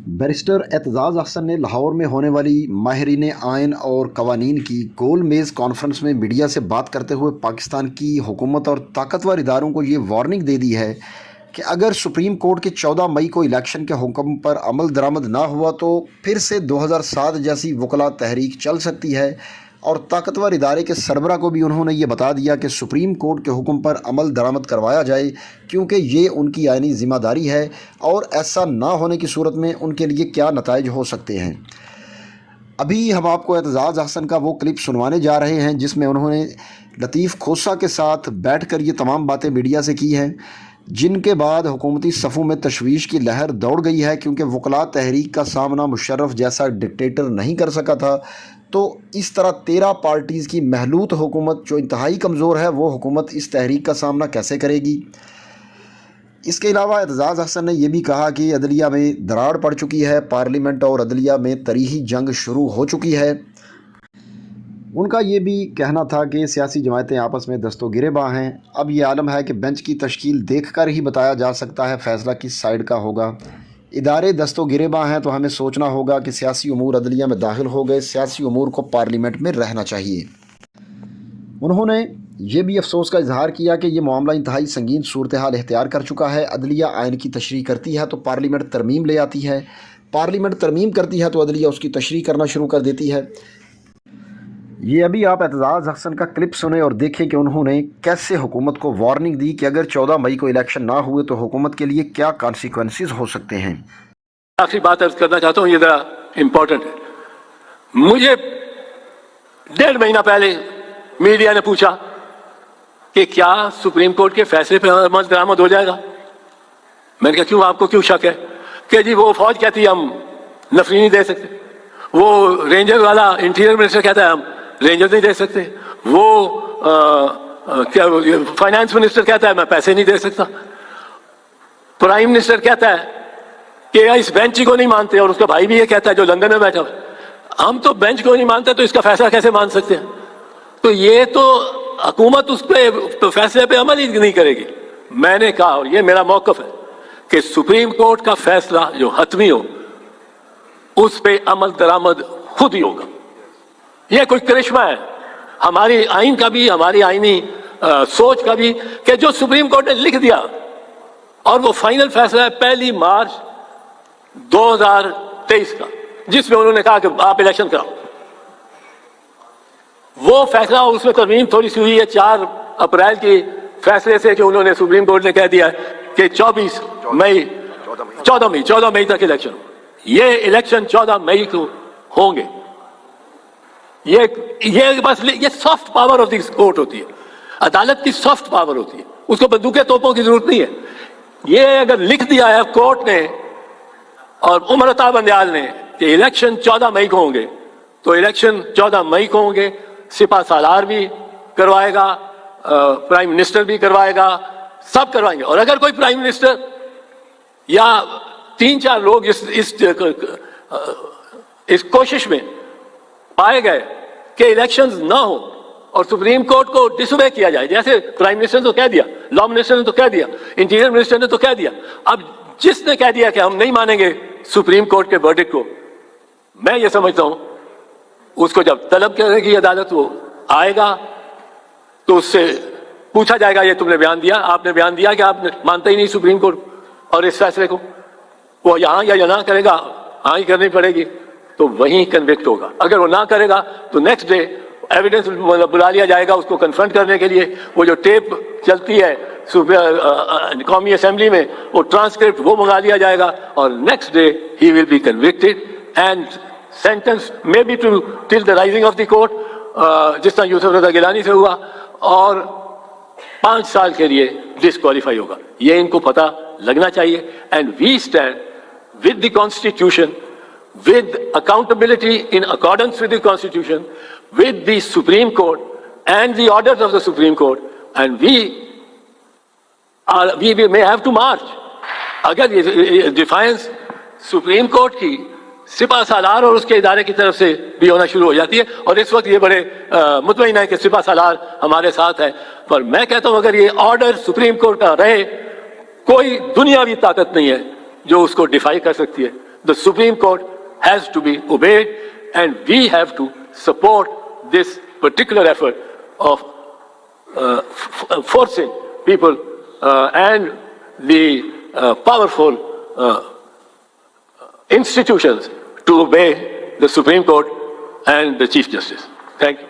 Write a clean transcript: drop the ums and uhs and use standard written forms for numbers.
Barrister Aitzaz Ahsan ने लाहौर में होने वाली माहिरीन आइन और कवानीन की गोल मेज़ कॉन्फ्रेंस में मीडिया से बात करते हुए पाकिस्तान की हुकूमत और ताकतवर इदारों को ये वार्निंग दे दी है कि अगर सुप्रीम कोर्ट के 14 मई को इलेक्शन के हुक्म पर अमल दरामद ना हुआ तो फिर से 2007 जैसी वकला तहरीक चल सकती है। और ताकतवर इदारे के सरबरा को भी उन्होंने ये बता दिया कि सुप्रीम कोर्ट के हुक्म पर अमल दरामद करवाया जाए, क्योंकि ये उनकी आइनी ज़िम्मेदारी है और ऐसा ना होने की सूरत में उनके लिए क्या नताइज हो सकते हैं। अभी हम आपको एतजाज़ अहसन का वो क्लिप सुनवाने जा रहे हैं जिसमें उन्होंने लतीफ़ खोसा के साथ बैठ कर ये तमाम बातें मीडिया से की हैं, जिनके बाद हुकूमती सफ़ों में तशवीश की लहर दौड़ गई है, क्योंकि वकला तहरीक का सामना मुशर्रफ जैसा डिक्टेटर नहीं कर सका था। तो इस तरह 13 पार्टीज़ की महलूत हुकूमत जो इंतहाई कमज़ोर है, वो हुकूमत इस तहरीक का सामना कैसे करेगी। इसके अलावा एतजाज़ अहसन ने यह भी कहा कि अदलिया में दरार पड़ चुकी है, पार्लियामेंट और अदलिया में तरीही जंग शुरू हो चुकी है। उनका ये भी कहना था कि सियासी जमायतें आपस में दस्तो गिरेबां हैं। अब ये आलम है कि बेंच की तश्कील देख कर ही बताया जा सकता है फ़ैसला किस साइड का होगा। इदारे दस्तो गिरेबां हैं तो हमें सोचना होगा कि सियासी उमूर अदलिया में दाखिल हो गए, सियासी उमूर को पार्लियामेंट में रहना चाहिए। उन्होंने ये भी अफसोस का इजहार किया कि यह मामला इंतहाई संगीन सूरत हाल इख्तियार कर चुका है। अदलिया आइन की तशरीह करती है तो पार्लियामेंट तरमीम ले आती है, पार्लियामेंट तरमीम करती है तो अदलिया उसकी तशरीह करना शुरू कर देती है। ये अभी आप एतजाज़ अहसन का क्लिप सुने और देखें कि उन्होंने कैसे हुकूमत को वार्निंग दी कि अगर 14 मई को इलेक्शन ना हुए तो हुकूमत के लिए क्या कॉन्सिक्वेंसेस हो सकते हैं। आखिरी बात अर्ज करना चाहता हूँ, ये ज़रा इम्पोर्टेंट है। मुझे 1.5 महीना पहले मीडिया ने पूछा कि क्या सुप्रीम कोर्ट के फैसले पर अमल दरामद हो जाएगा। मैंने कहा क्यों, आपको क्यों शक है? कि जी वो फौज कहती है हम नफरी नहीं दे सकते, वो रेंजर वाला इंटीरियर मिनिस्टर कहता है हम रेंजर नहीं दे सकते, वो क्या फाइनेंस मिनिस्टर कहता है मैं पैसे नहीं दे सकता, प्राइम मिनिस्टर कहता है कि इस बेंच को नहीं मानते, और उसका भाई भी ये कहता है जो लंदन में बैठा हुआ हम तो बेंच को नहीं मानते तो इसका फैसला कैसे मान सकते हैं। तो ये तो हुकूमत उस पे फैसले पे अमल ही नहीं करेगी। मैंने कहा और ये मेरा मौकफ है कि सुप्रीम कोर्ट का फैसला जो हतमी हो उस पे अमल दरामद खुद ही होगा। यह कोई करिश्मा है हमारी आइन का भी, हमारी आइनी सोच का भी, कि जो सुप्रीम कोर्ट ने लिख दिया और वो फाइनल फैसला है 1 मार्च 2023 का, जिसमें उन्होंने कहा कि आप इलेक्शन कराओ। वो फैसला, उसमें तरमीम थोड़ी सी हुई है 4 अप्रैल के फैसले से, कि उन्होंने सुप्रीम कोर्ट ने कह दिया कि 14 मई तक इलेक्शन। ये इलेक्शन 14 मई को होंगे। ये बस ये soft power of this court होती है, अदालत की सॉफ्ट पावर होती है, उसको बंदूकें तोपों की जरूरत नहीं है। ये अगर लिख दिया है कोर्ट ने और उमर अता बंदयाल ने कि इलेक्शन 14 मई को होंगे, तो इलेक्शन 14 मई को होंगे। सिपा सालार भी करवाएगा, प्राइम मिनिस्टर भी करवाएगा, सब करवाएंगे। और अगर कोई प्राइम मिनिस्टर या 3-4 लोग इस कोशिश में पाए गए कि इलेक्शंस ना हो और सुप्रीम कोर्ट को डिसोबे किया जाए, जैसे प्राइम मिनिस्टर ने तो कह दिया, लॉ मिनिस्टर ने तो कह दिया, इंटीरियर मिनिस्टर ने तो कह दिया, अब जिसने कह दिया कि हम नहीं मानेंगे सुप्रीम कोर्ट के वर्डिक्ट को, मैं ये समझता हूं उसको जब तलब करेगी अदालत, वो आएगा तो उससे पूछा जाएगा ये तुमने बयान दिया, आपने बयान दिया कि आप मानते ही नहीं सुप्रीम कोर्ट और इस फैसले को। वो यहां या ना करेगा, हाँ ही करनी पड़ेगी, तो वहीं कन्विक्ट होगा। अगर वो ना करेगा तो नेक्स्ट डे एविडेंस बुला लिया जाएगा उसको कन्फ्रंट करने के लिए। वो जो टेप चलती है कौमी असेंबली में, वो ट्रांसक्रिप्ट वो मंगा लिया जाएगा और next day he will be convicted and sentence may be to till the rising of the court, जिस तरह यूसुफ रजा गिलानी से हुआ, और 5 साल के लिए डिस्क्वालीफाई होगा। ये इनको पता लगना चाहिए। And we stand with the constitution, with accountability in accordance with the constitution, with the Supreme Court and the orders of the Supreme Court, and we may have to march. अगर ये defines supreme court की सिपा सालार और उसके इदारे की तरफ से भी होना शुरू हो जाती है, और इस वक्त ये बड़े मुतमईन है कि सिपा सालार हमारे साथ है, पर मैं कहता हूं अगर ये ऑर्डर सुप्रीम कोर्ट का रहे, कोई दुनियावी ताकत नहीं है जो उसको डिफाई कर सकती है। the Supreme Court has to be obeyed, and we have to support this particular effort of forcing people and the powerful institutions to obey the Supreme Court and the Chief Justice. Thank you.